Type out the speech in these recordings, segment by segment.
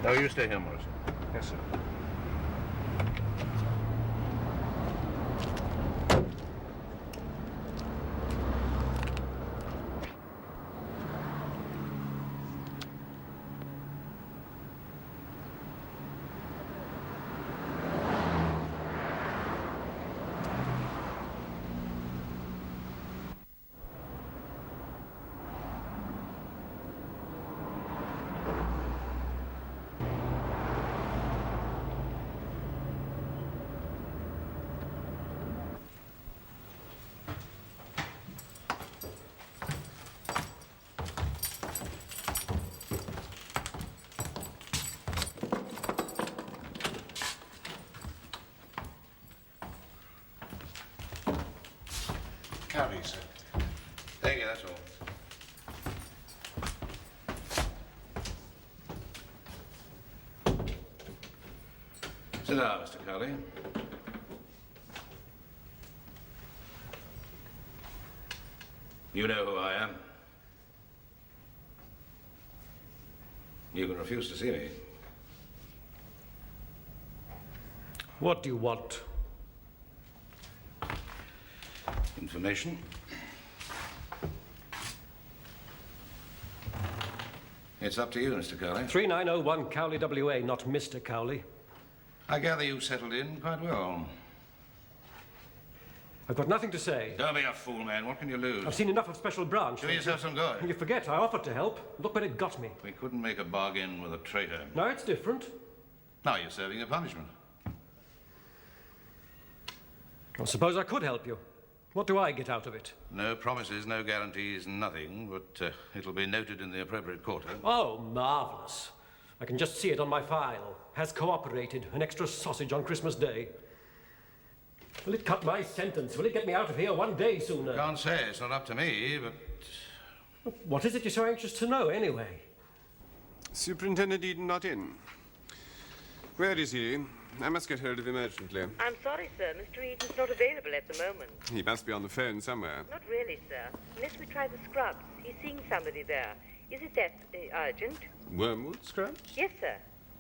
No, you stay here, Morrison. Yes, sir. Cowley, sir. Thank you, that's all. Sit down, Mr. Cowley. You know who I am. You can refuse to see me. What do you want? Information. It's up to you, Mr. Cowley. 3901 Cowley WA, not Mr. Cowley. I gather you settled in quite well. I've got nothing to say. Don't be a fool, man. What can you lose? I've seen enough of Special Branch. Do yourself some good. You forget, I offered to help. Look where it got me. We couldn't make a bargain with a traitor. Now it's different. Now you're serving your punishment. I suppose I could help you. What do I get out of it? No promises, no guarantees, nothing, but it'll be noted in the appropriate quarter. Oh, marvellous. I can just see it on my file. Has cooperated. An extra sausage on Christmas Day. Will it cut my sentence? Will it get me out of here one day sooner? Can't say. It's not up to me, but... What is it you're so anxious to know, anyway? Superintendent Eden not in. Where is he? I must get hold of him urgently. I'm sorry, sir. Mr. Eden's not available at the moment. He must be on the phone somewhere. Not really, sir. Unless we try the scrubs. He's seeing somebody there. Is it that urgent? Wormwood scrubs? Yes, sir.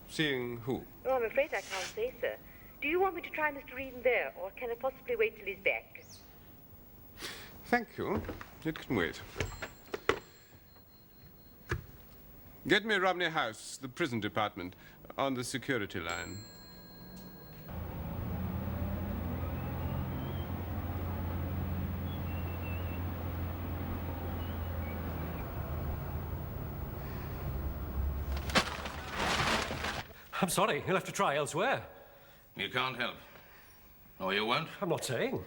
Seeing who? Oh, I'm afraid I can't say, sir. Do you want me to try Mr. Eden there, or can I possibly wait till he's back? Thank you. It can wait. Get me Romney House, the prison department, on the security line. I'm sorry, you'll have to try elsewhere. You can't help. Or you won't. I'm not saying.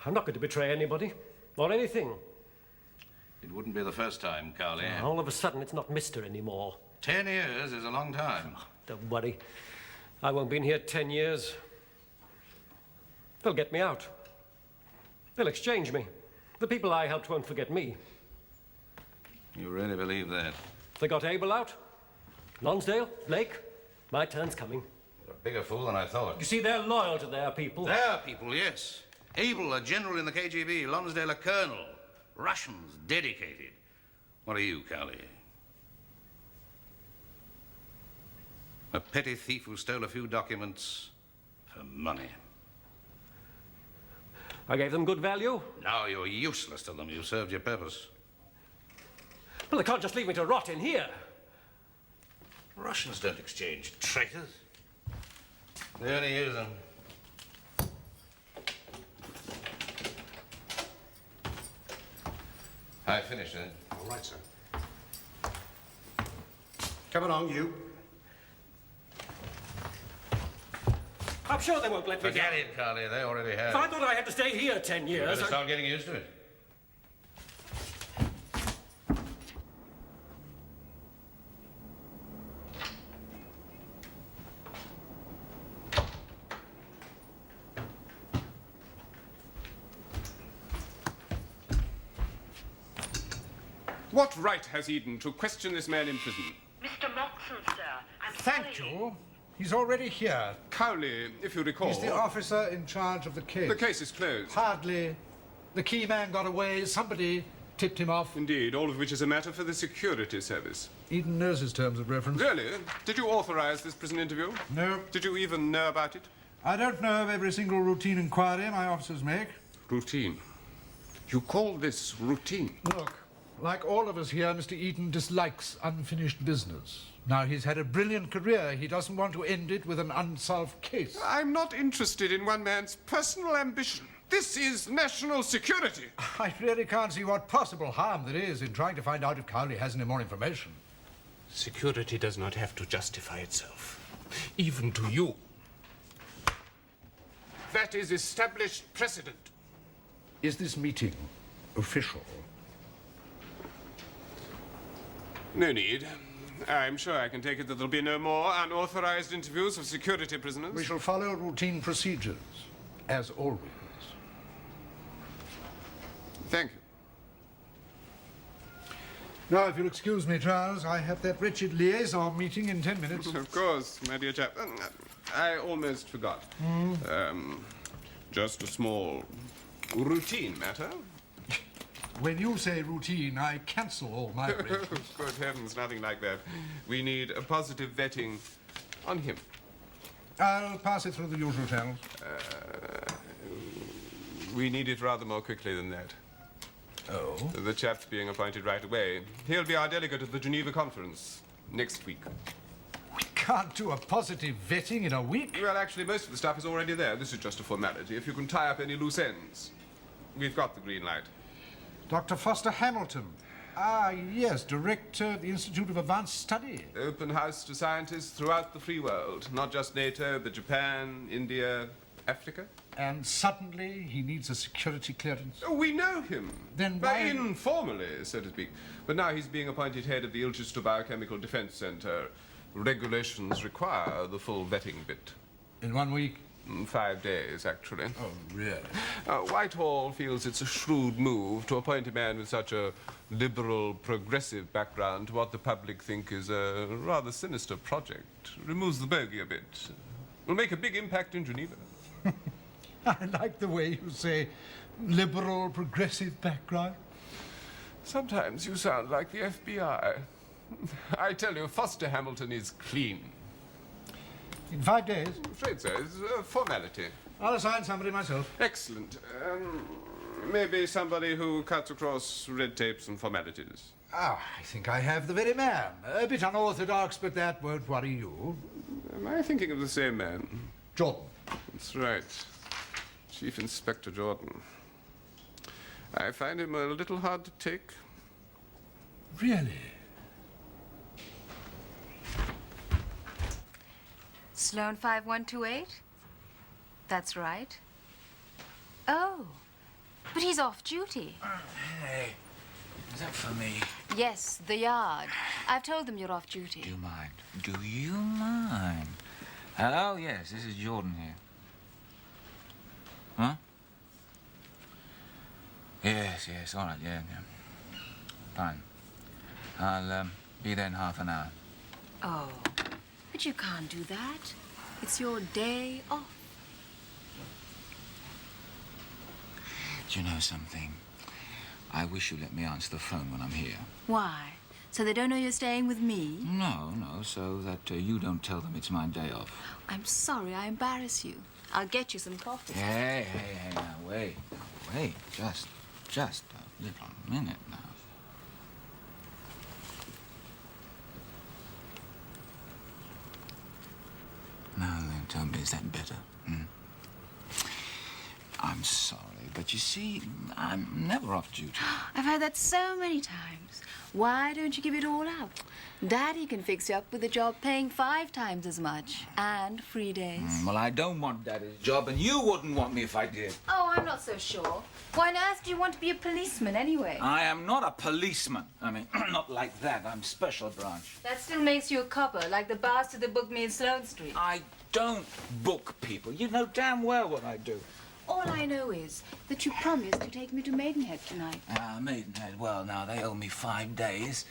I'm not going to betray anybody, or anything. It wouldn't be the first time, Cowley. All of a sudden, it's not Mr. anymore. 10 years is a long time. Don't worry. I won't be in here 10 years. They'll get me out. They'll exchange me. The people I helped won't forget me. You really believe that? They got Abel out. Lonsdale, Blake. My turn's coming. You're a bigger fool than I thought. You see, they're loyal to their people. Their people, yes. Abel, a general in the KGB. Lonsdale, a colonel. Russians, dedicated. What are you, Cowley? A petty thief who stole a few documents for money. I gave them good value. Now you're useless to them. You've served your purpose. Well, they can't just leave me to rot in here. Russians don't exchange traitors. They only use them. I finished it. All right, sir. Come along, you. I'm sure they won't let me Forget down. it, Cowley. They already have. If I thought I had to stay here 10 You years, better start getting used to it. What right has Eden to question this man in prison? Mr. Moxon, sir. I'm Thank sorry. you. He's already here. Cowley, if you recall. He's the officer in charge of the case. The case is closed. Hardly. The key man got away. Somebody tipped him off. Indeed, all of which is a matter for the security service. Eden knows his terms of reference. Really? Did you authorize this prison interview? No. Did you even know about it? I don't know of every single routine inquiry my officers make. Routine? You call this routine? Look, like all of us here, Mr. Eden dislikes unfinished business. Now, he's had a brilliant career. He doesn't want to end it with an unsolved case. I'm not interested in one man's personal ambition. This is national security. I really can't see what possible harm there is in trying to find out if Cowley has any more information. Security does not have to justify itself, even to you. That is established precedent. Is this meeting official? No need. I'm sure I can take it that there'll be no more unauthorized interviews of security prisoners. We shall follow routine procedures, as always. Thank you. Now, if you'll excuse me, Charles, I have that wretched liaison meeting in 10 minutes. Of course, my dear chap. I almost forgot. Just a small routine matter. When you say routine, I cancel all my arrangements. Good heavens, nothing like that. We need a positive vetting on him. I'll pass it through the usual channels. We need it rather more quickly than that. Oh? The chap's being appointed right away. He'll be our delegate at the Geneva conference next week. We can't do a positive vetting in a week. Well, actually, most of the stuff is already there. This is just a formality. If you can tie up any loose ends. We've got the green light. Dr. Foster Hamilton. Ah, yes, director of the Institute of Advanced Study. Open house to scientists throughout the free world. Not just NATO, but Japan, India, Africa. And suddenly he needs a security clearance. Oh, we know him. Then Well, why... informally, so to speak. But now he's being appointed head of the Ilchester Biochemical Defense Center. Regulations require the full vetting bit. In 1 week? 5 days, actually. Oh, really? Whitehall feels it's a shrewd move to appoint a man with such a liberal, progressive background to what the public think is a rather sinister project. Removes the bogey a bit. Will make a big impact in Geneva. I like the way you say liberal, progressive background. Sometimes you sound like the FBI. I tell you, Foster Hamilton is clean. In 5 days? I'm afraid so. It's a formality. I'll assign somebody myself. Excellent. Maybe somebody who cuts across red tapes and formalities. Ah, I think I have the very man. A bit unorthodox, but that won't worry you. Am I thinking of the same man? Jordan. That's right. Chief Inspector Jordan. I find him a little hard to take. Really? Sloan 5128? That's right. Oh, but he's off duty. Hey, is that for me? Yes, the yard. I've told them you're off duty. Do you mind? Do you mind? Hello? Yes, this is Jordan here. Huh? Yes, all right, yeah. Fine. I'll be there in half an hour. Oh, but you can't do that. It's your day off. Do you know something? I wish you let me answer the phone when I'm here. Why? So they don't know you're staying with me? No, so that you don't tell them it's my day off. I'm sorry I embarrass you. I'll get you some coffee. Hey, now, wait. Just a little minute now. Now then, tell me, is that better? I'm sorry, but you see, I'm never off duty. I've heard that so many times. Why don't you give it all out? Daddy can fix you up with a job paying 5 times as much and free days. Well, I don't want Daddy's job, and you wouldn't want me if I did. Oh, I'm not so sure. Why on earth do you want to be a policeman anyway? I am not a policeman. I mean, not like that. I'm special branch. That still makes you a copper, like the bastard that booked me in Sloane Street. I don't book people. You know damn well what I do. All I know is that you promised to take me to Maidenhead tonight. Maidenhead. Well, now, they owe me 5 days.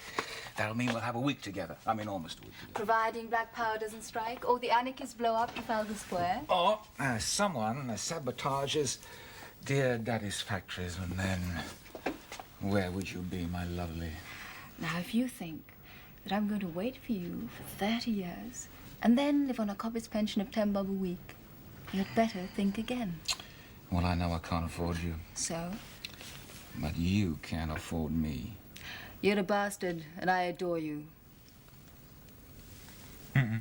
That'll mean we'll have a week together. I mean, almost a week together. Providing Black Power doesn't strike, or the anarchists blow up Trafalgar Square. Or someone sabotages dear Daddy's factories, and then where would you be, my lovely? Now, if you think that I'm going to wait for you for 30 years and then live on a copper's pension of 10 bob a week, you'd better think again. Well, I know I can't afford you. So? But you can't afford me. You're a bastard, and I adore you. I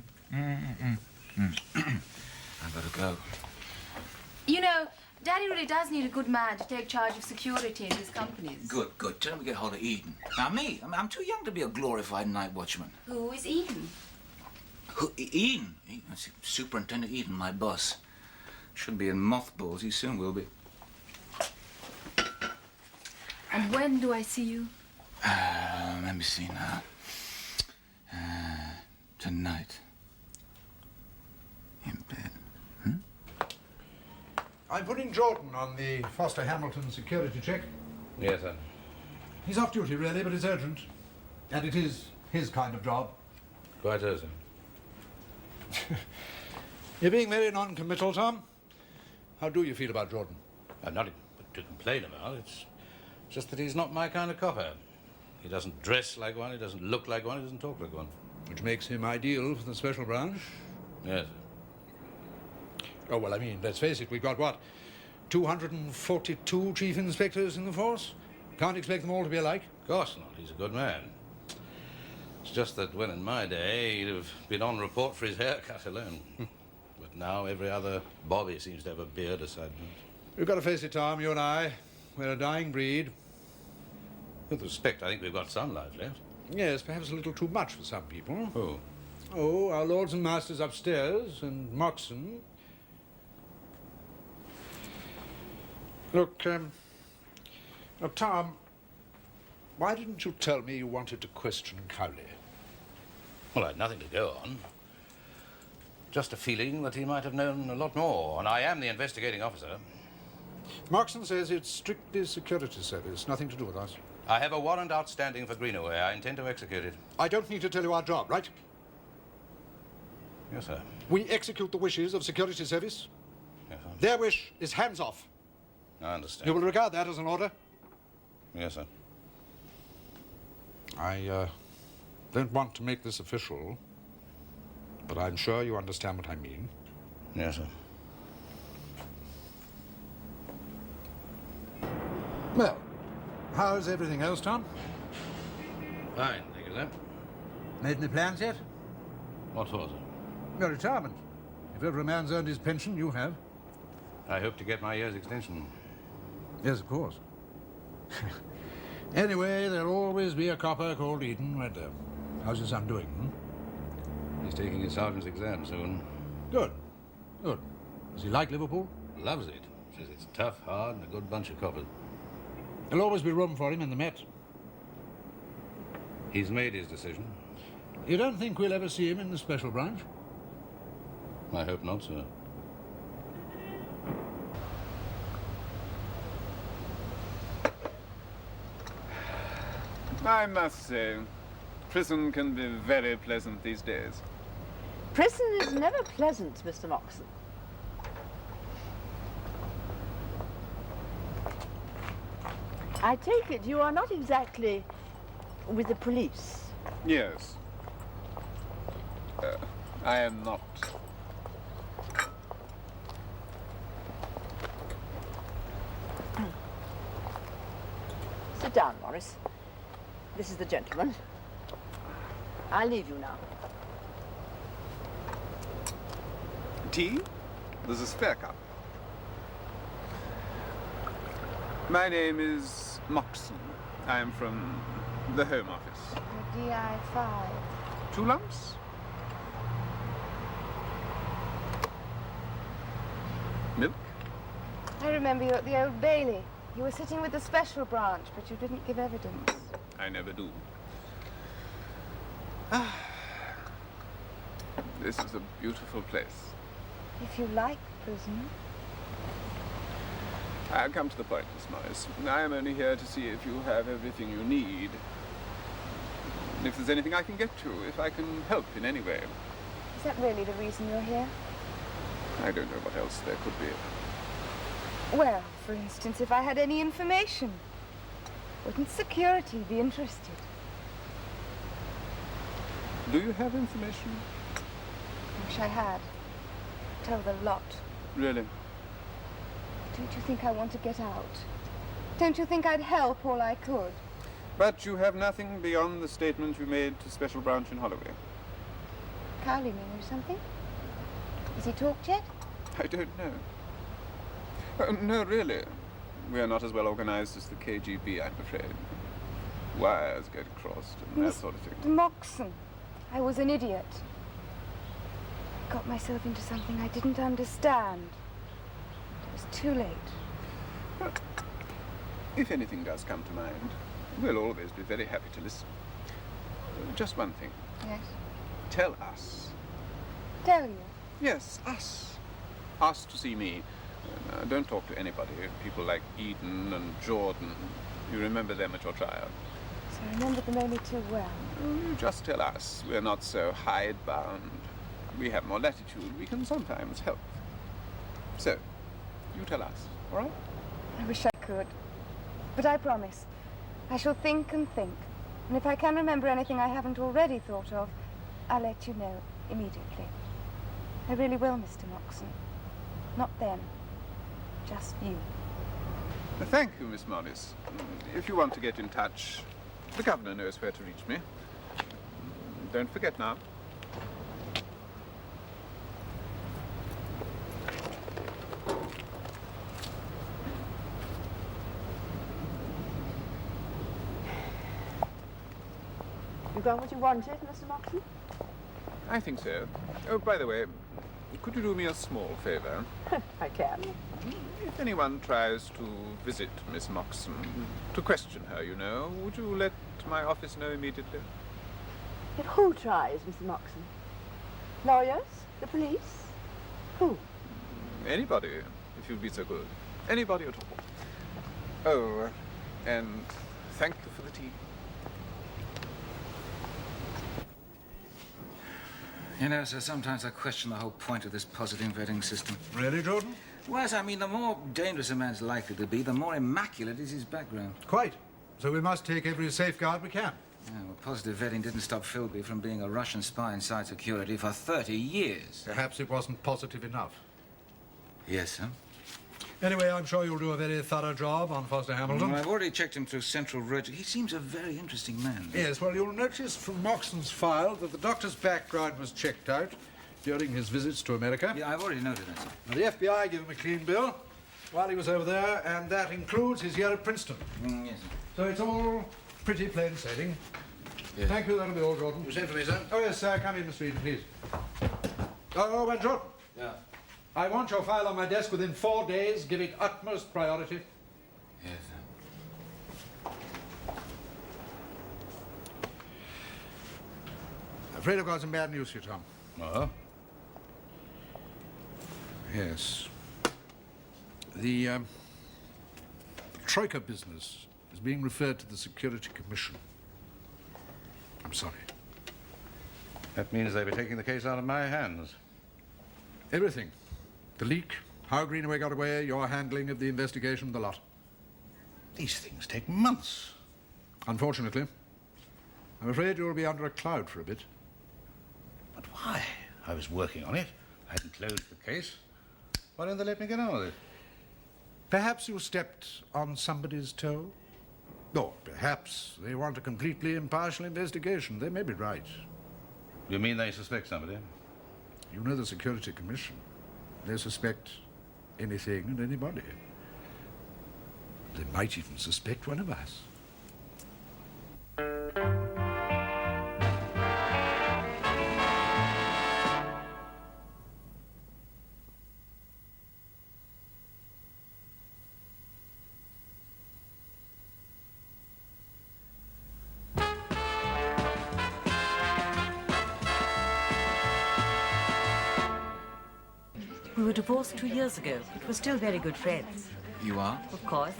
gotta go. You know, Daddy really does need a good man to take charge of security in his companies. Good, good. Tell him to get hold of Eden. Now, me, I'm too young to be a glorified night watchman. Who is Eden? Who, Eden? Superintendent Eden, my boss. Should be in mothballs. He soon will be. And when do I see you? Let me see now. Tonight. In bed. I'm putting Jordan on the Foster Hamilton security check. Yes, sir. He's off duty, really, but it's urgent. And it is his kind of job. Quite so, sir. You're being very non-committal, Tom. How do you feel about Jordan? I've nothing to complain about. It's just that he's not my kind of copper. He doesn't dress like one, he doesn't look like one, he doesn't talk like one. Which makes him ideal for the special branch. Yes. Oh, well, I mean, let's face it, we've got, what, 242 chief inspectors in the force? Can't expect them all to be alike. Of course not. He's a good man. It's just that when in my day he'd have been on report for his haircut alone. But now every other bobby seems to have a beard aside from it. We've got to face it, Tom, you and I. We're a dying breed. With respect, I think we've got some life left. Yes, perhaps a little too much for some people. Who? Oh, our lords and masters upstairs, and Moxon. Look, now, Tom, why didn't you tell me you wanted to question Cowley? Well, I had nothing to go on. Just a feeling that he might have known a lot more, and I am the investigating officer. Moxon says it's strictly security service, nothing to do with us. I have a warrant outstanding for Greenaway. I intend to execute it. I don't need to tell you our job, right? Yes, sir. We execute the wishes of security service. Yes, sir. Their wish is hands off. I understand. You will regard that as an order? Yes, sir. I don't want to make this official, but I'm sure you understand what I mean. Yes, sir. Well, how's everything else, Tom? Fine, thank you, sir. Made any plans yet? What for, sir? Your retirement. If ever a man's earned his pension, you have. I hope to get my year's extension. Yes, of course. Anyway, there'll always be a copper called Eden, won't there? How's your son doing, He's taking his sergeant's exam soon. Good. Good. Does he like Liverpool? Loves it. Says it's tough, hard, and a good bunch of coppers. There'll always be room for him in the Met. He's made his decision. You don't think we'll ever see him in the special branch? I hope not, sir. I must say, prison can be very pleasant these days. Prison is never pleasant, Mr. Moxon. I take it you are not exactly with the police. Yes. I am not. Sit down, Morris. This is the gentleman. I'll leave you now. Tea? There's a spare cup. My name is Moxon. I am from the Home Office. DI-5. 2 lumps? Milk? I remember you at the Old Bailey. You were sitting with the special branch, but you didn't give evidence. I never do. This is a beautiful place. If you like prison. I'll come to the point, Miss Morris. I am only here to see if you have everything you need. If there's anything I can get you, if I can help in any way. Is that really the reason you're here? I don't know what else there could be. Well, for instance, if I had any information. Wouldn't security be interested? Do you have information? I wish I had. Told a lot. Really? Don't you think I want to get out? Don't you think I'd help all I could? But you have nothing beyond the statement you made to Special Branch in Holloway. Cowley may know something. Has he talked yet? I don't know. No, really. We are not as well organized as the KGB, I'm afraid. Wires get crossed and that sort of thing. Moxon. I was an idiot. I got myself into something I didn't understand. It was too late. But if anything does come to mind, we'll always be very happy to listen. Just one thing. Yes? Tell us. Tell you. Yes, us. Ask to see me. Don't talk to anybody. People like Eden and Jordan. You remember them at your trial. So I remember them only too well. Oh, you just tell us. We're not so hidebound. We have more latitude. We can sometimes help. So, you tell us, all right? I wish I could. But I promise. I shall think and think. And if I can remember anything I haven't already thought of, I'll let you know immediately. I really will, Mr. Moxon. Not them. Just you. Thank you, Miss Morris. If you want to get in touch, the governor knows where to reach me. Don't forget now. You got what you wanted, Mr. Moxon? I think so. Oh, by the way, could you do me a small favor? I can. If anyone tries to visit Miss Moxon, to question her, you know, would you let my office know immediately? If who tries, Mr. Moxon? Lawyers? The police? Who? Anybody, if you'd be so good. Anybody at all. Oh, and thank you for the tea. You know, sir, sometimes I question the whole point of this positive vetting system. Really, Jordan? Well, yes, I mean, the more dangerous a man's likely to be, the more immaculate is his background. Quite. So we must take every safeguard we can. Yeah, well, positive vetting didn't stop Philby from being a Russian spy inside security for 30 years. Perhaps it wasn't positive enough. Yes, sir. Anyway, I'm sure you'll do a very thorough job on Foster Hamilton. Well, I've already checked him through Central Register. He seems a very interesting man. Yes, well, you'll notice from Moxon's file that the doctor's background was checked out during his visits to America. Yeah, I've already noted that, sir. Now, the FBI gave him a clean bill while he was over there, and that includes his year at Princeton. Yes, sir. So it's all pretty plain sailing. Yes. Thank you, that'll be all, Jordan. You sent for me, sir? Oh, yes, sir. Come in, Mr. Eden, please. Oh, and Jordan. Yeah. I want your file on my desk within 4 days. Give it utmost priority. Yes, sir. I'm afraid I've got some bad news for you, Tom. Uh-huh. Yes. The Troika business is being referred to the Security Commission. I'm sorry. That means they'll be taking the case out of my hands. Everything. The leak, how Greenaway got away, your handling of the investigation, the lot. These things take months. Unfortunately, I'm afraid you'll be under a cloud for a bit. But why? I was working on it. I hadn't closed the case. Why didn't they let me get on with it? Perhaps you stepped on somebody's toe? Or perhaps they want a completely impartial investigation. They may be right. You mean they suspect somebody? You know the Security Commission. They suspect anything and anybody. They might even suspect one of us. We were divorced 2 years ago, but we're still very good friends. You are? Of course.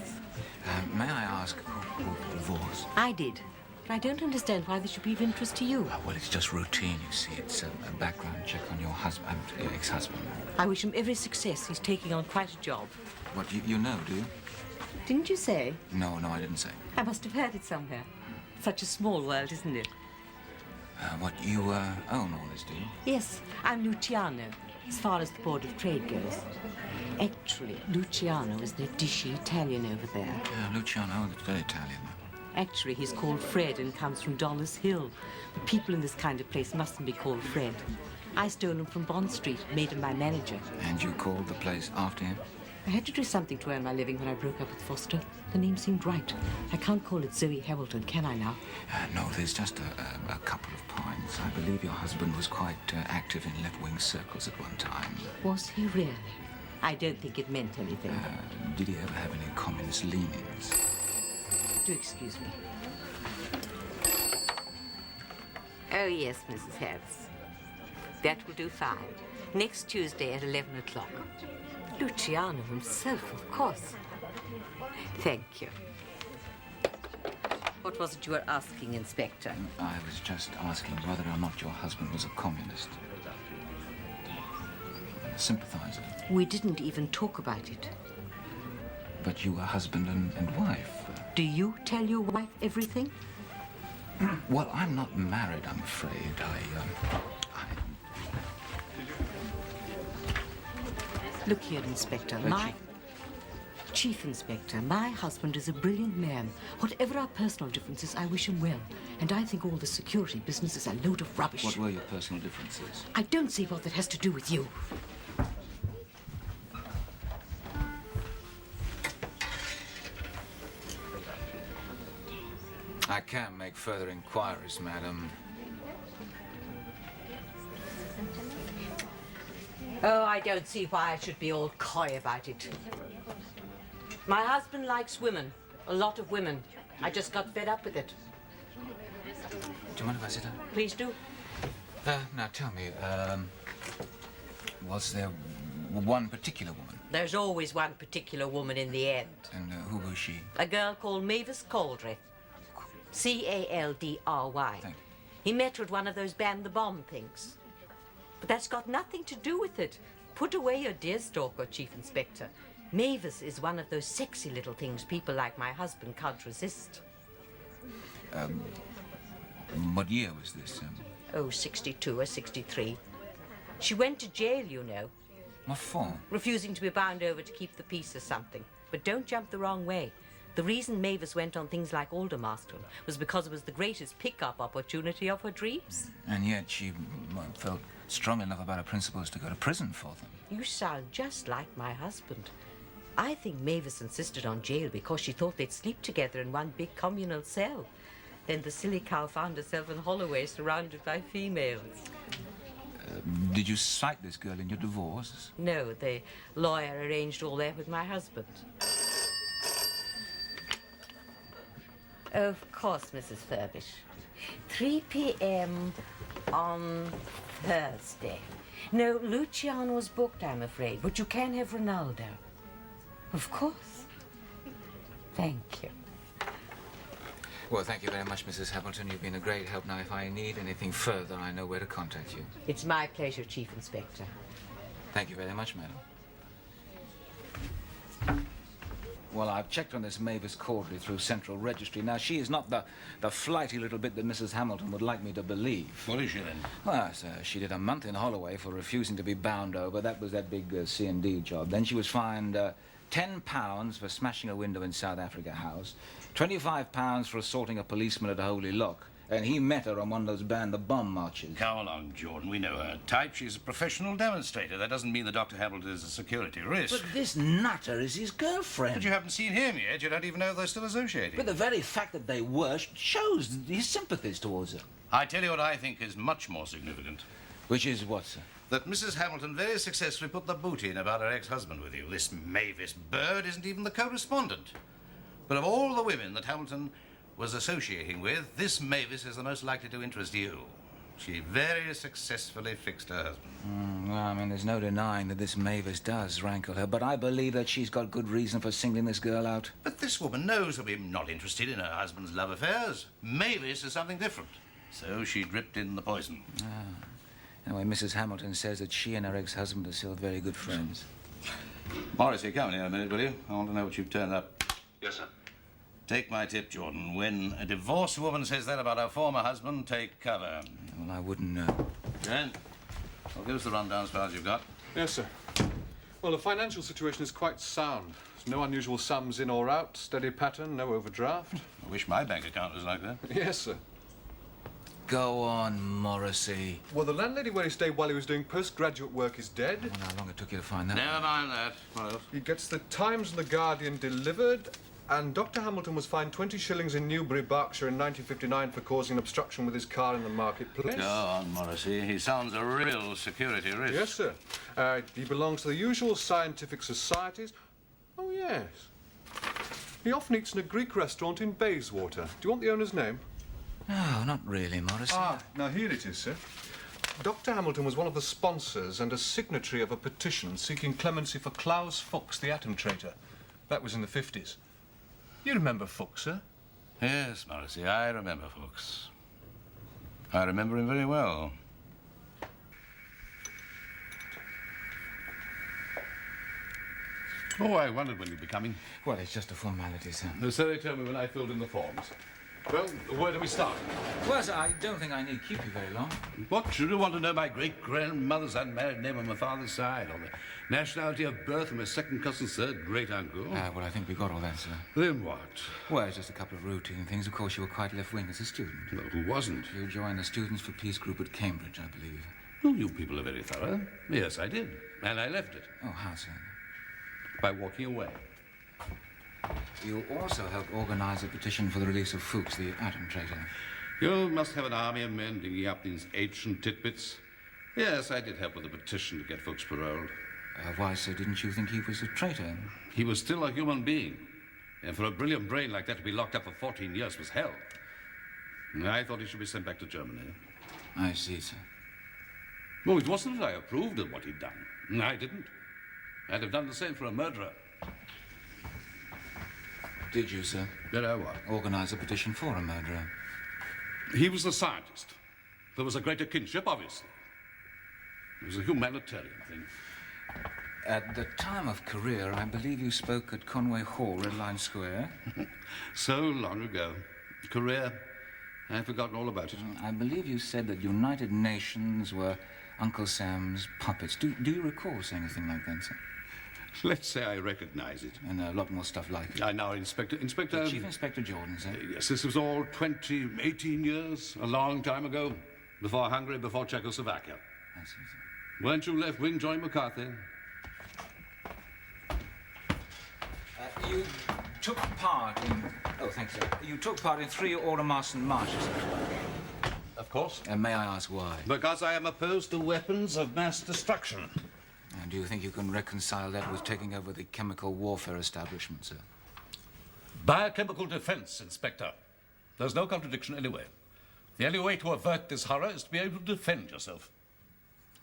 May I ask who divorced? I did. But I don't understand why this should be of interest to you. Well, it's just routine, you see. It's a background check on your husband, your ex-husband. I wish him every success. He's taking on quite a job. What, you know, do you? Didn't you say? No, I didn't say. I must have heard it somewhere. Such a small world, isn't it? What, you own all this, do you? Yes, I'm Luciano, as far as the Board of Trade goes. Actually, Luciano is the dishy Italian over there. Luciano, that's very Italian. Actually, he's called Fred and comes from Dollis Hill. But people in this kind of place mustn't be called Fred. I stole him from Bond Street, made him my manager. And you called the place after him? I had to do something to earn my living when I broke up with Foster. The name seemed right. I can't call it Zoe Hamilton, can I now? No, there's just a couple of points. I believe your husband was quite active in left-wing circles at one time. Was he really? I don't think it meant anything. Did he ever have any communist leanings? Do excuse me. Oh, yes, Mrs. Harris. That will do fine. Next Tuesday at 11 o'clock. Luciano himself, of course. Thank you. What was it you were asking, Inspector? I was just asking whether or not your husband was a communist. A sympathizer. We didn't even talk about it. But you were husband and wife. Do you tell your wife everything? Well, I'm not married, I'm afraid. Look here, Inspector. Chief Inspector, my husband is a brilliant man. Whatever our personal differences, I wish him well. And I think all the security business is a load of rubbish. What were your personal differences? I don't see what that has to do with you. I can make further inquiries, madam. Oh, I don't see why I should be all coy about it. My husband likes women. A lot of women. I just got fed up with it. Do you mind if I sit down? Please do. Now tell me, was there one particular woman? There's always one particular woman in the end. And who was she? A girl called Mavis Cowley. Caldry. Thank you. He met her at one of those ban the bomb things. But that's got nothing to do with it. Put away your deerstalker, Chief Inspector. Mavis is one of those sexy little things people like my husband can't resist. What year was this? Oh, 62 or 63. She went to jail, you know. What for? Refusing to be bound over to keep the peace or something. But don't jump the wrong way. The reason Mavis went on things like Aldermaston was because it was the greatest pick-up opportunity of her dreams. And yet she felt strong enough about her principles to go to prison for them. You sound just like my husband. I think Mavis insisted on jail because she thought they'd sleep together in one big communal cell. Then the silly cow found herself in Holloway surrounded by females. Did you cite this girl in your divorce? No, the lawyer arranged all that with my husband. Of course, Mrs. Furbish. 3 p.m. on Thursday. No, Luciano's booked, I'm afraid, but you can have Ronaldo. Of course. Thank you. Well, thank you very much, Mrs. Hamilton. You've been a great help. Now, if I need anything further, I know where to contact you. It's my pleasure, Chief Inspector. Thank you very much, madam. Well, I've checked on this Mavis Cowley through Central Registry. Now, she is not the flighty little bit that Mrs. Hamilton would like me to believe. What is she, then? Well, sir, she did a month in Holloway for refusing to be bound over. That was that big C&D job. Then she was fined £10 for smashing a window in South Africa House, £25 for assaulting a policeman at Holy Lock, and he met her on one of those ban the bomb marches. Come along, Jordan. We know her type. She's a professional demonstrator. That doesn't mean that Dr. Hamilton is a security risk. But this nutter is his girlfriend. But you haven't seen him yet. You don't even know if they're still associated. But the very fact that they were shows his sympathies towards her. I tell you what I think is much more significant. Which is what, sir? That Mrs. Hamilton very successfully put the boot in about her ex-husband with you. This Mavis Bird isn't even the correspondent. But of all the women that Hamilton was associating with, this Mavis is the most likely to interest you. She very successfully fixed her husband. Well, I mean, there's no denying that this Mavis does rankle her, but I believe that she's got good reason for singling this girl out. But this woman knows that we're not interested in her husband's love affairs. Mavis is something different. So she dripped in the poison. Anyway, Mrs. Hamilton says that she and her ex-husband are still very good friends. Morrissey, come in here a minute, will you? I want to know what you've turned up. Yes, sir. Take my tip, Jordan. When a divorced woman says that about her former husband, take cover. Well, I wouldn't know. Jen, well, give us the rundown as far as you've got. Yes, sir. Well, the financial situation is quite sound. There's no unusual sums in or out, steady pattern, no overdraft. I wish my bank account was like that. Yes, sir. Go on, Morrissey. Well, the landlady where he stayed while he was doing postgraduate work is dead. Well, how long it took you to find that? Never mind that. What else? He gets the Times and the Guardian delivered, and Dr. Hamilton was fined 20 shillings in Newbury, Berkshire in 1959 for causing an obstruction with his car in the marketplace. Go on, Morrissey. He sounds a real security risk. Yes, sir. He belongs to the usual scientific societies. Oh, yes. He often eats in a Greek restaurant in Bayswater. Do you want the owner's name? No, not really, Morrissey. Now here it is, sir. Dr. Hamilton was one of the sponsors and a signatory of a petition seeking clemency for Klaus Fuchs, the atom traitor. That was in the 50s. You remember Fuchs, sir? Yes, Morrissey, I remember Fuchs. I remember him very well. Oh, I wondered when you'd be coming. Well, it's just a formality, sir. So they told me when I filled in the forms. Well, where do we start? Well, sir, I don't think I need keep you very long. What, should you want to know my great-grandmother's unmarried name on my father's side, or the nationality of birth of my second cousin's third great-uncle? Well, I think we got all that, sir. Then what? Well, it's just a couple of routine things. Of course, you were quite left-wing as a student. Well, who wasn't? You joined the Students for Peace group at Cambridge, I believe. Oh, you people are very thorough. Yes, I did. And I left it. Oh, how, sir? By walking away. You also helped organize a petition for the release of Fuchs, the atom traitor. You must have an army of men digging up these ancient titbits. Yes, I did help with the petition to get Fuchs paroled. Why, sir, didn't you think he was a traitor? He was still a human being. And for a brilliant brain like that to be locked up for 14 years was hell. I thought he should be sent back to Germany. I see, sir. Well, it wasn't that I approved of what he'd done. I didn't. I'd have done the same for a murderer. Did you, sir? Did I what? Organize a petition for a murderer. He was a scientist. There was a greater kinship, obviously. It was a humanitarian thing. At the time of career, I believe you spoke at Conway Hall, Red Line Square. So long ago. Career, I've forgotten all about it. I believe you said that United Nations were Uncle Sam's puppets. Do you recall saying a thing like that, sir? Let's say I recognize it. And a lot more stuff like it. I now Inspector... Chief Inspector Jordan, sir. Yes, this was all 18 years, a long time ago. Before Hungary, before Czechoslovakia. I see, sir. Weren't you left-wing, joined McCarthy? You took part in... Oh, thanks, sir. You took part in 3 Order-Marston marches. Of course. And may I ask why? Because I am opposed to weapons of mass destruction. And do you think you can reconcile that with taking over the chemical warfare establishment, sir? Biochemical defense, Inspector. There's no contradiction anyway. The only way to avert this horror is to be able to defend yourself.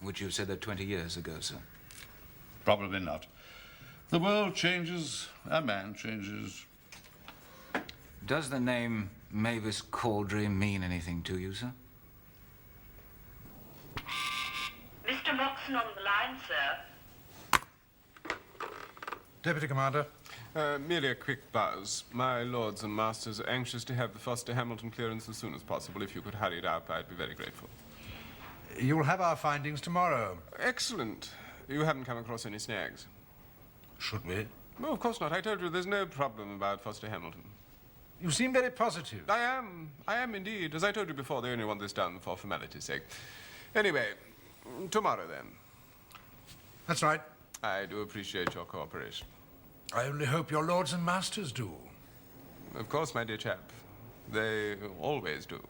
Would you have said that 20 years ago, sir? Probably not. The world changes, a man changes. Does the name Mavis Cowley mean anything to you, sir? Mr. Moxon on the line, sir. Deputy Commander. Merely a quick buzz. My lords and masters are anxious to have the Foster Hamilton clearance as soon as possible. If you could hurry it up, I'd be very grateful. You'll have our findings tomorrow. Excellent. You haven't come across any snags? Should we? No, of course not. I told you there's no problem about Foster Hamilton. You seem very positive. I am indeed. As I told you before, they only want this done for formality's sake. Anyway, tomorrow then. That's right. I do appreciate your cooperation. I only hope your lords and masters do. Of course, my dear chap. They always do.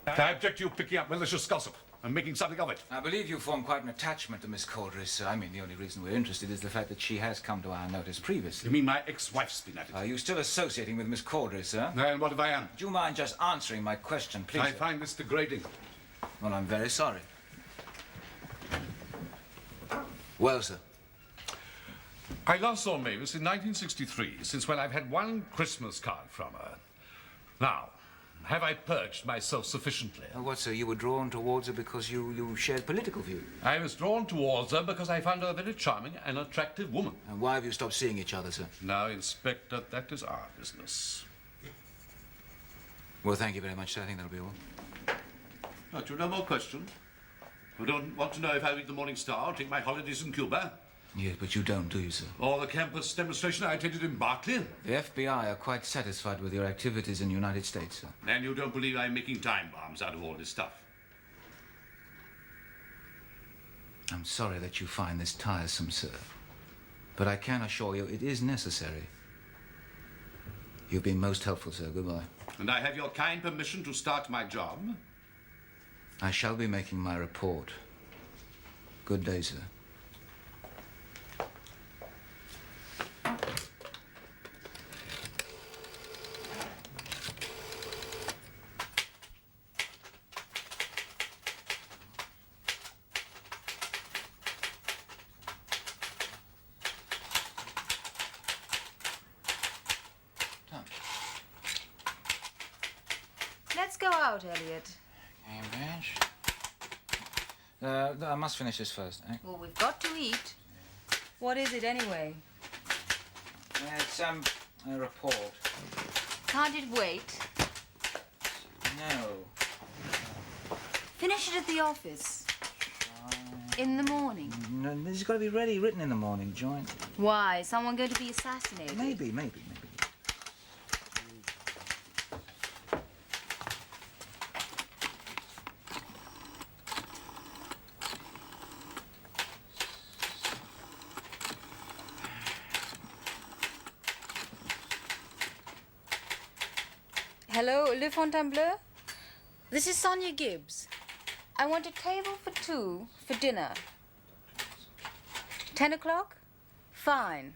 I object to you picking up malicious gossip and making something of it. I believe you form quite an attachment to Miss Cowley, sir. I mean, the only reason we're interested is the fact that she has come to our notice previously. You mean my ex-wife's been at it? Are you still associating with Miss Cowley, sir? And what if I am? Do you mind just answering my question, please? I find this degrading. Well, I'm very sorry. Well, sir? I last saw Mavis in 1963, since when I've had one Christmas card from her. Now, Have I purged myself sufficiently? Oh, what, sir? You were drawn towards her because you shared political views? I was drawn towards her because I found her a very charming and attractive woman. And why have you stopped seeing each other, sir? Now, Inspector, that is our business. Well, thank you very much, sir. I think that'll be all. But you no more questions? You don't want to know if I read the Morning Star or take my holidays in Cuba? Yes, but you don't, do you, sir? Or the campus demonstration I attended in Berkeley? The FBI are quite satisfied with your activities in the United States, sir. And you don't believe I'm making time bombs out of all this stuff? I'm sorry that you find this tiresome, sir. But I can assure you it is necessary. You've been most helpful, sir. Goodbye. And I have your kind permission to start my job? I shall be making my report. Good day, sir. Let's go out, Elliot. Cambridge. I must finish this first. Eh? Well, we've got to eat. What is it, anyway? It's a report. Can't it wait? No. Finish it at the office. In the morning. No, this has got to be ready, written in the morning, joint. Why? Is someone going to be assassinated? Maybe. Hello, Le Fontainebleau? This is Sonia Gibbs. I want a table for 2 for dinner. 10 o'clock? Fine.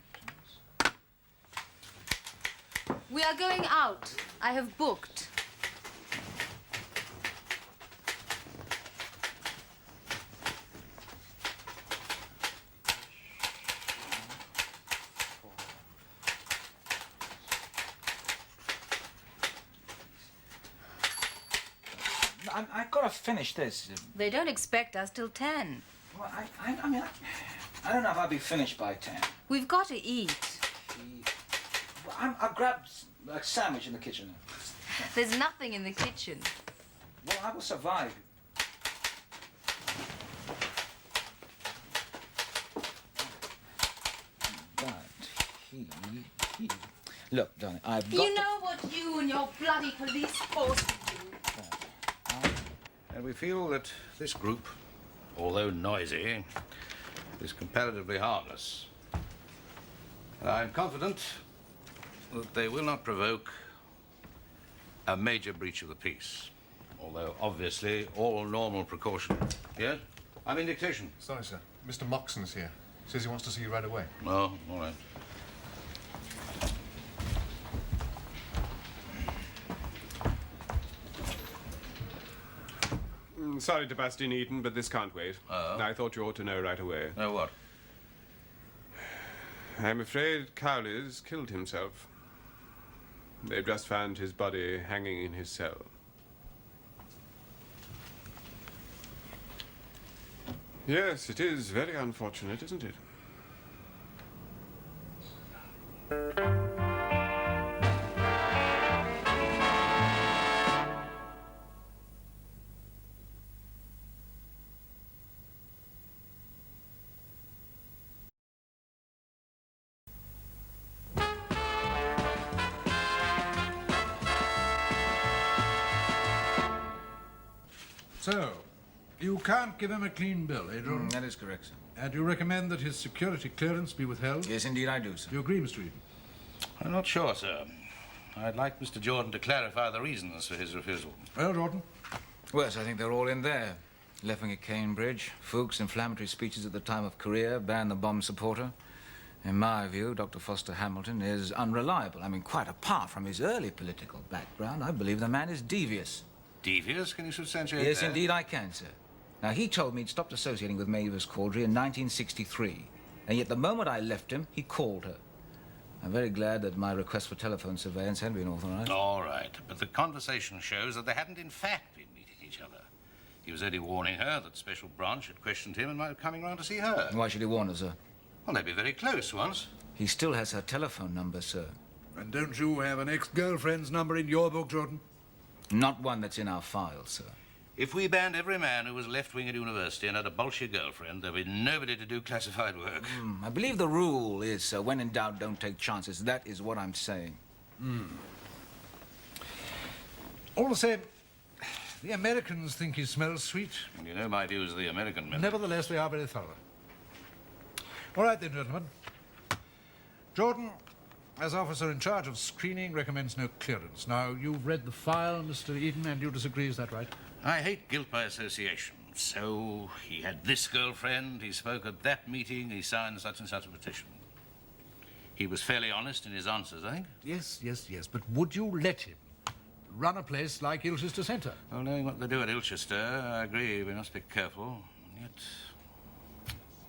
We are going out. I have booked. I've got to finish this. They don't expect us till 10. Well, I mean, I don't know if I'll be finished by 10. We've got to eat. Well, I'll grab a sandwich in the kitchen. There's nothing in the kitchen. Well, I will survive. But he... Look, darling, I've got You know what you and your bloody police force do. And we feel that this group, although noisy, is comparatively harmless. And I'm confident that they will not provoke a major breach of the peace. Although, obviously, all normal precaution. Yes? I'm in dictation. Sorry, sir. Mr. Moxon's here. Says he wants to see you right away. Oh, all right. Sorry to bust in, Eaton, but this can't wait. Oh? I thought you ought to know right away. Know what? I'm afraid Cowley's killed himself. They've just found his body hanging in his cell. Yes, it is very unfortunate, isn't it? So, you can't give him a clean bill, eh, Jordan? That is correct, sir. And you recommend that his security clearance be withheld? Yes, indeed, I do, sir. Do you agree, Mr. Eden? I'm not sure, sir. I'd like Mr. Jordan to clarify the reasons for his refusal. Well, Jordan? Well, yes, I think they're all in there. Leffing at Cambridge, Fuchs' inflammatory speeches at the time of career, Ban the bomb supporter. In my view, Dr. Foster Hamilton is unreliable. I mean, quite apart from his early political background, I believe the man is devious. Devious? Can you substantiate Yes, that? indeed I can, sir. Now, he told me he'd stopped associating with Mavis Caudry in 1963. And yet the moment I left him, he called her. I'm very glad that my request for telephone surveillance had been authorized. All right, but the conversation shows that they hadn't in fact been meeting each other. He was only warning her that Special Branch had questioned him and might be coming round to see her. Why should he warn her, sir? Well, they'd be very close once. He still has her telephone number, sir. And don't you have an ex-girlfriend's number in your book, Jordan? Not one that's in our file, sir. If we banned every man who was left-wing at university and had a Bolshevik girlfriend, there'd be nobody to do classified work. I believe the rule is, when in doubt, don't take chances. That is what I'm saying. All the same, the Americans think he smells sweet. And you know my views of the American method. Nevertheless, we are very thorough. All right, then, gentlemen. Jordan, as officer in charge of screening, recommends no clearance. Now, you've read the file, Mr. Eden, and you disagree, is that right? I hate guilt by association. So, he had this girlfriend, he spoke at that meeting, he signed such and such a petition. He was fairly honest in his answers, I think. Yes, but would you let him run a place like Ilchester Centre? Well, knowing what they do at Ilchester, I agree, we must be careful. And yet...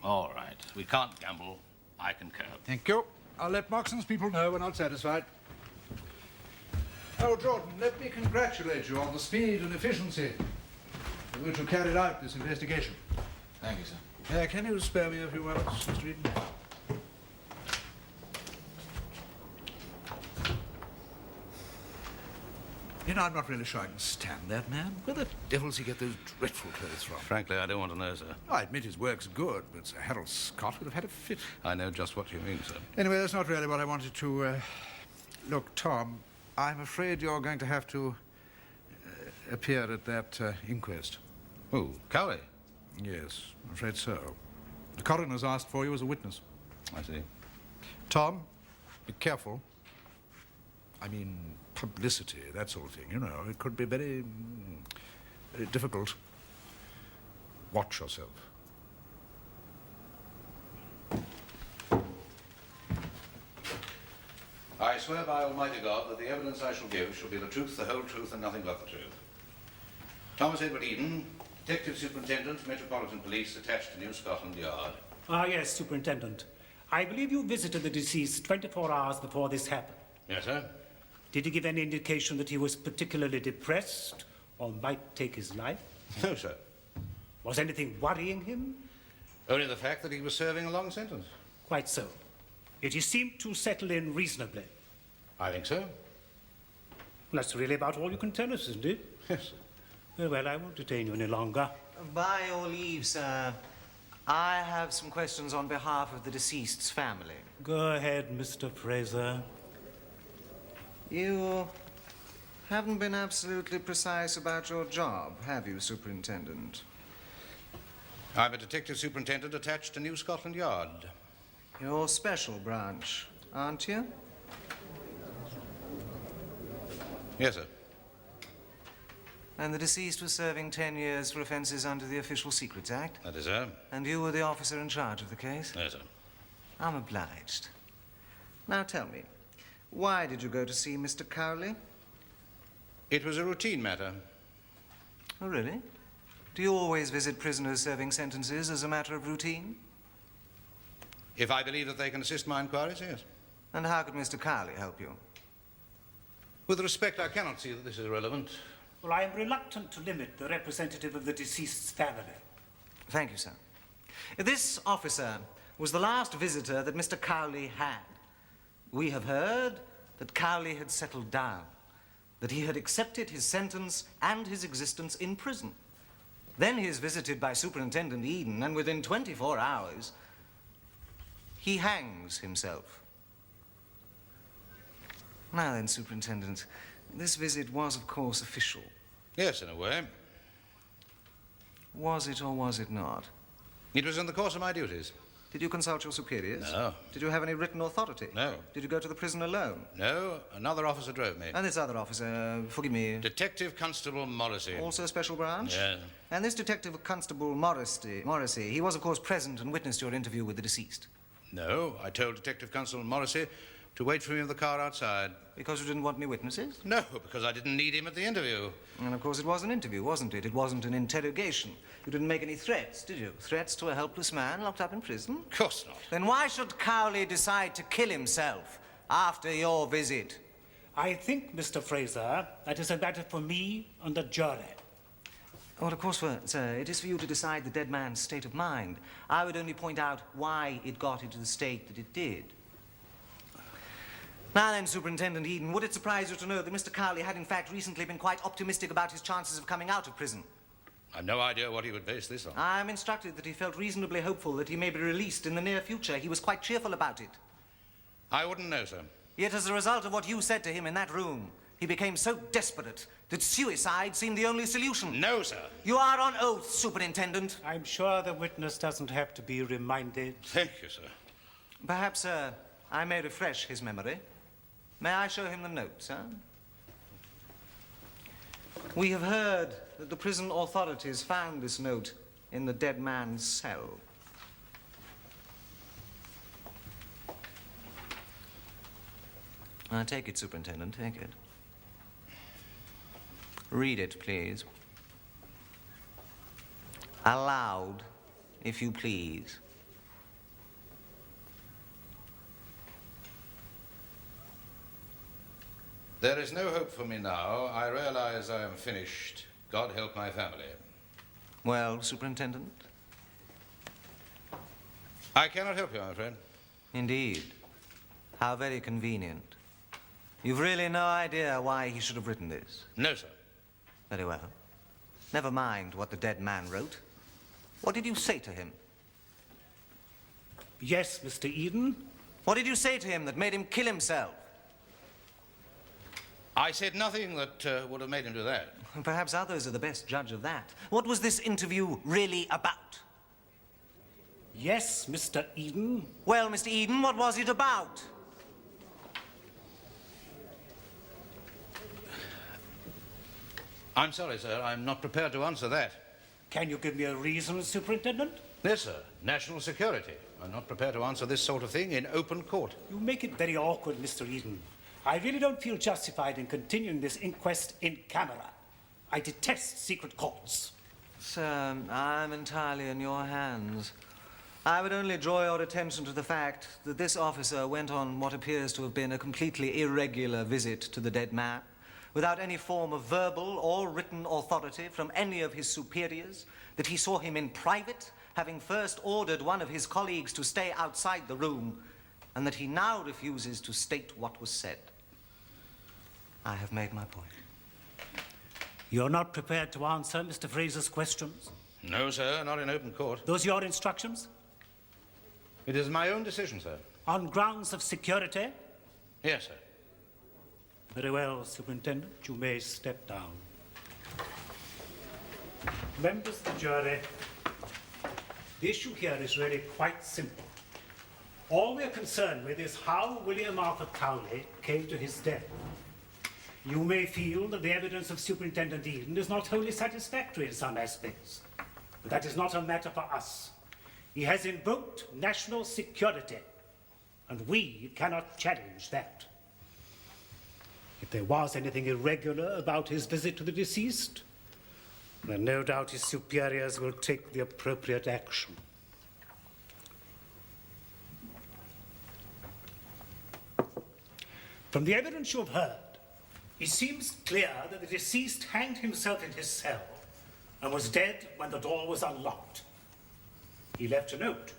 All right, we can't gamble. I concur. Thank you. I'll let Moxon's people know we're not satisfied. Oh, Jordan, let me congratulate you on the speed and efficiency with which you carried out this investigation. Thank you, sir. Can you spare me a few moments, Mr. Eden? You know, I'm not really sure I can stand that man. Where the devils he get those dreadful clothes from? Frankly, I don't want to know, sir. I admit his work's good, but Sir Harold Scott would have had a fit. I know just what you mean, sir. Anyway, that's not really what I wanted to... Look, Tom, I'm afraid you're going to have to appear at that inquest. Who? Cowley? Yes, I'm afraid so. The coroner's asked for you as a witness. I see. Tom, be careful. I mean, publicity, that sort of thing, you know. It could be very difficult. Watch yourself. I swear by Almighty God that the evidence I shall give shall be the truth, the whole truth, and nothing but the truth. Thomas Edward Eden, Detective Superintendent, Metropolitan Police, attached to New Scotland Yard. Ah, yes, Superintendent. I believe you visited the deceased 24 hours before this happened. Yes, sir. Did he give any indication that he was particularly depressed or might take his life? No, sir. Was anything worrying him? Only the fact that he was serving a long sentence. Quite so. Yet he seemed to settle in reasonably. I think so. Well, that's really about all you can tell us, isn't it? Yes, sir. Very well, I won't detain you any longer. By your leave, sir, I have some questions on behalf of the deceased's family. Go ahead, Mr. Fraser. You haven't been absolutely precise about your job, have you, Superintendent? I'm a detective superintendent attached to New Scotland Yard. You're special branch, aren't you? Yes, sir. And the deceased was serving 10 years for offences under the Official Secrets Act? That is, sir. And you were the officer in charge of the case? Yes, sir. I'm obliged. Now tell me, why did you go to see Mr. Cowley? It was a routine matter. Oh, really? Do you always visit prisoners serving sentences as a matter of routine? If I believe that they can assist my inquiries, yes. And how could Mr. Cowley help you? With respect, I cannot see that this is irrelevant. Well, I am reluctant to limit the representative of the deceased's family. Thank you, sir. This officer was the last visitor that Mr. Cowley had. We have heard that Cowley had settled down, that he had accepted his sentence and his existence in prison. Then he is visited by Superintendent Eden, and within 24 hours, he hangs himself. Now then, Superintendent, this visit was, of course, official. Yes, in a way. Was it or was it not? It was in the course of my duties. Did you consult your superiors? No. Did you have any written authority? No. Did you go to the prison alone? No, another officer drove me. And this other officer, forgive me... Detective Constable Morrissey. Also a special branch? Yes. And this Detective Constable Morrissey, he was, of course, present and witnessed your interview with the deceased? No, I told Detective Constable Morrissey to wait for me in the car outside. Because you didn't want any witnesses? No, because I didn't need him at the interview. And, of course, it was an interview, wasn't it? It wasn't an interrogation. You didn't make any threats, did you? Threats to a helpless man locked up in prison? Of course not. Then why should Cowley decide to kill himself after your visit? I think, Mr. Fraser, that is a matter for me and the jury. Well, of course, sir, it is for you to decide the dead man's state of mind. I would only point out why it got into the state that it did. Now then, Superintendent Eden, would it surprise you to know that Mr. Cowley had in fact recently been quite optimistic about his chances of coming out of prison? I've no idea what he would base this on. I'm instructed that he felt reasonably hopeful that he may be released in the near future. He was quite cheerful about it. I wouldn't know, sir. Yet as a result of what you said to him in that room, he became so desperate that suicide seemed the only solution. No, sir. You are on oath, Superintendent. I'm sure the witness doesn't have to be reminded. Thank you, sir. Perhaps, I may refresh his memory. May I show him the note, sir? We have heard that the prison authorities found this note in the dead man's cell. Take it, Superintendent, take it. Read it, please. Aloud, if you please. There is no hope for me now. I realize I am finished. God help my family. Well, Superintendent? I cannot help you, my friend. Indeed. How very convenient. You've really no idea why he should have written this? No, sir. Very well. Never mind what the dead man wrote. What did you say to him? Yes, Mr. Eden? What did you say to him that made him kill himself? I said nothing that would have made him do that. Perhaps others are the best judge of that. What was this interview really about? Yes, Mr. Eden? Well, Mr. Eden, what was it about? I'm sorry, sir. I'm not prepared to answer that. Can you give me a reason, Superintendent? Yes, sir. National security. I'm not prepared to answer this sort of thing in open court. You make it very awkward, Mr. Eden. I really don't feel justified in continuing this inquest in camera. I detest secret courts. Sir, I'm entirely in your hands. I would only draw your attention to the fact that this officer went on what appears to have been a completely irregular visit to the dead man, without any form of verbal or written authority from any of his superiors, that he saw him in private, having first ordered one of his colleagues to stay outside the room, and that he now refuses to state what was said. I have made my point. You're not prepared to answer Mr. Fraser's questions? No, sir, not in open court. Those your instructions? It is my own decision, sir. On grounds of security? Yes, sir. Very well, Superintendent. You may step down. Members of the jury, the issue here is really quite simple. All we're concerned with is how William Arthur Cowley came to his death. You may feel that the evidence of Superintendent Eden is not wholly satisfactory in some aspects, but that is not a matter for us. He has invoked national security, and we cannot challenge that. If there was anything irregular about his visit to the deceased, then no doubt his superiors will take the appropriate action. From the evidence you have heard, it seems clear that the deceased hanged himself in his cell and was dead when the door was unlocked. He left a note,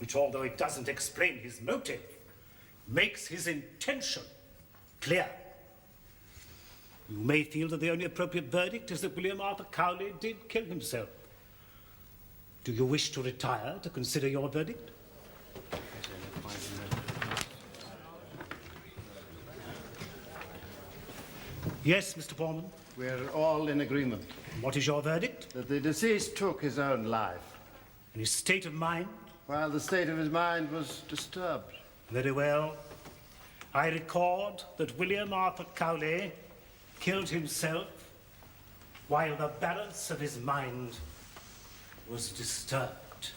which, although it doesn't explain his motive, makes his intention clear. You may feel that the only appropriate verdict is that William Arthur Cowley did kill himself. Do you wish to retire to consider your verdict? Yes, Mr. Foreman. We're all in agreement. What is your verdict? That the deceased took his own life. And his state of mind? While the state of his mind was disturbed. Very well. I record that William Arthur Cowley killed himself while the balance of his mind was disturbed.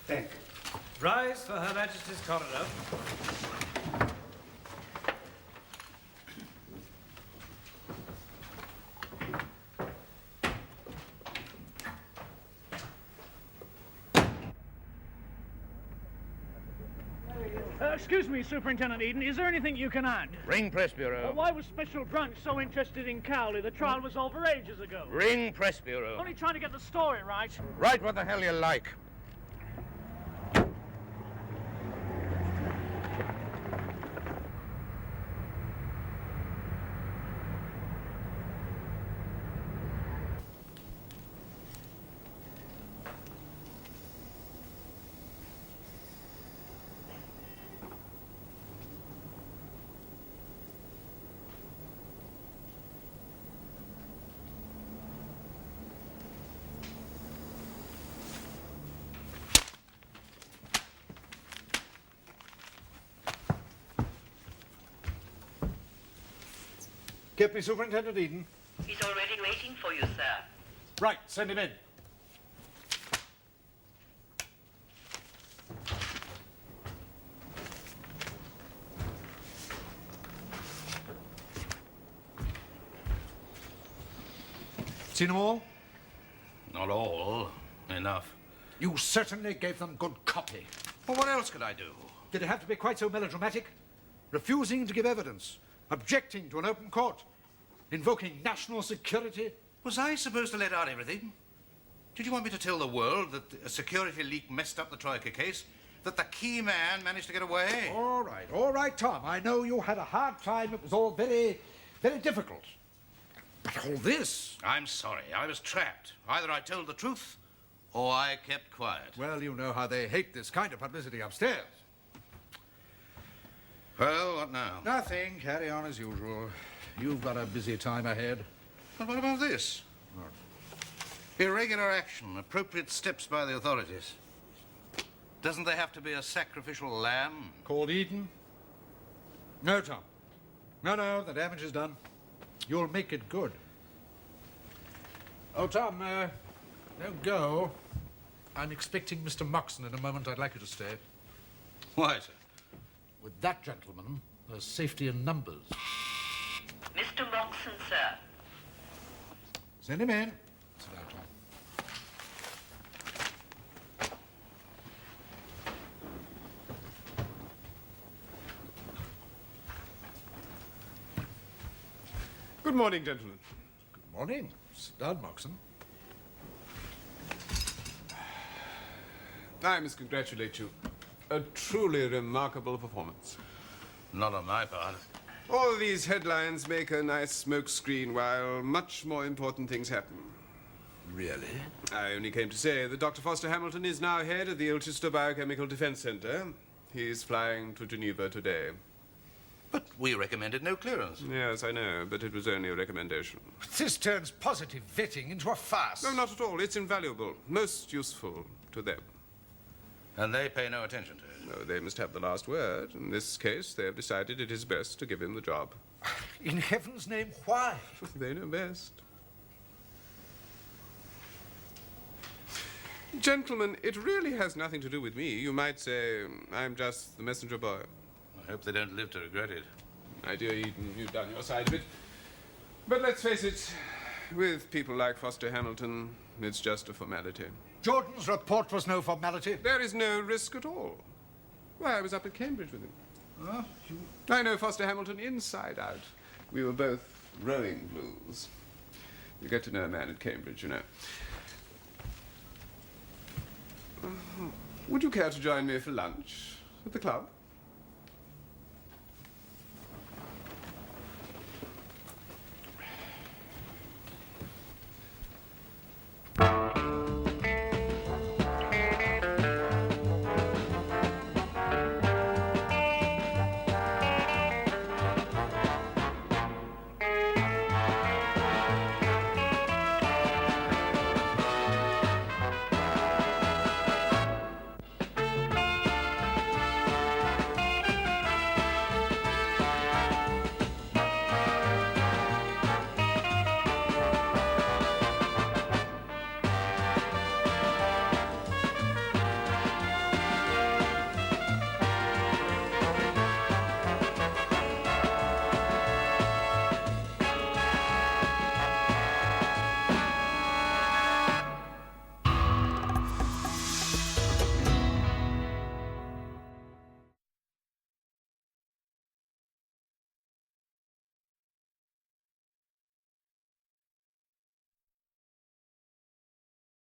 Thank you. Rise for Her Majesty's coroner. Excuse me, Superintendent Eden, is there anything you can add? Ring Press Bureau. Why was Special Drunk so interested in Cowley? The trial was over ages ago. Ring Press Bureau. Only trying to get the story right. Write what the hell you like. Deputy Superintendent Eden. He's already waiting for you, sir. Right, send him in. Seen them all? Not all. Enough. You certainly gave them good copy. Well, what else could I do? Did it have to be quite so melodramatic? Refusing to give evidence, objecting to an open court, invoking national security. Was I supposed to let out everything? Did you want me to tell the world that a security leak messed up the Troika case? That the key man managed to get away? All right, Tom. I know you had a hard time. It was all very, very difficult. But all this... I'm sorry. I was trapped. Either I told the truth or I kept quiet. Well, you know how they hate this kind of publicity upstairs. Well, what now? Nothing. Carry on as usual. You've got a busy time ahead. But what about this? Irregular action, appropriate steps by the authorities. Doesn't there have to be a sacrificial lamb? Called Eden? No, Tom. No, the damage is done. You'll make it good. Oh, Tom, don't go. I'm expecting Mr. Moxon in a moment. I'd like you to stay. Why, sir? With that gentleman, there's safety in numbers. Mr. Moxon, sir. Send him in. Sit down, Tom. Good morning, gentlemen. Good morning. Sit down, Moxon. I must congratulate you. A truly remarkable performance. Not on my part. All these headlines make a nice smokescreen while much more important things happen. Really? I only came to say that Dr. Foster Hamilton is now head of the Ilchester Biochemical Defense Center. He's flying to Geneva today. But we recommended no clearance. Yes, I know, but it was only a recommendation. This turns positive vetting into a farce. No, not at all. It's invaluable. Most useful to them. And they pay no attention to it. No, they must have the last word. In this case, they have decided it is best to give him the job. In heaven's name, why? They know best. Gentlemen, it really has nothing to do with me. You might say I'm just the messenger boy. I hope they don't live to regret it. My dear Eden, you've done your side of it. But let's face it, with people like Foster Hamilton, it's just a formality. Jordan's report was no formality. There is no risk at all. Why, I was up at Cambridge with him. Huh? I know Foster Hamilton inside out. We were both rowing blues. You get to know a man at Cambridge, you know. Would you care to join me for lunch at the club?